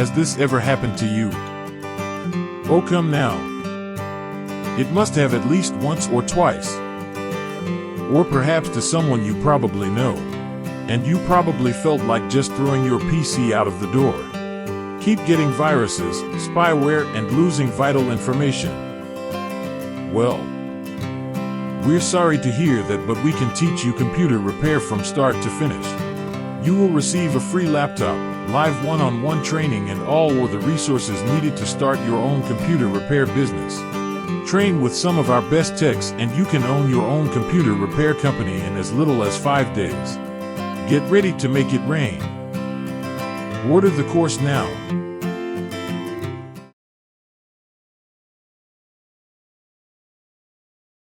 Has this ever happened to you? Oh, come now. It must have at least once or twice. Or perhaps to someone you probably know. And you probably felt like just throwing your PC out of the door. Keep getting viruses, spyware, and losing vital information. Well, we're sorry to hear that, but we can teach you computer repair from start to finish. You will receive a free laptop, live one-on-one training, and all the resources needed to start your own computer repair business. Train with some of our best techs and you can own your own computer repair company in as little as 5 days. Get ready to make it rain. Order the course now.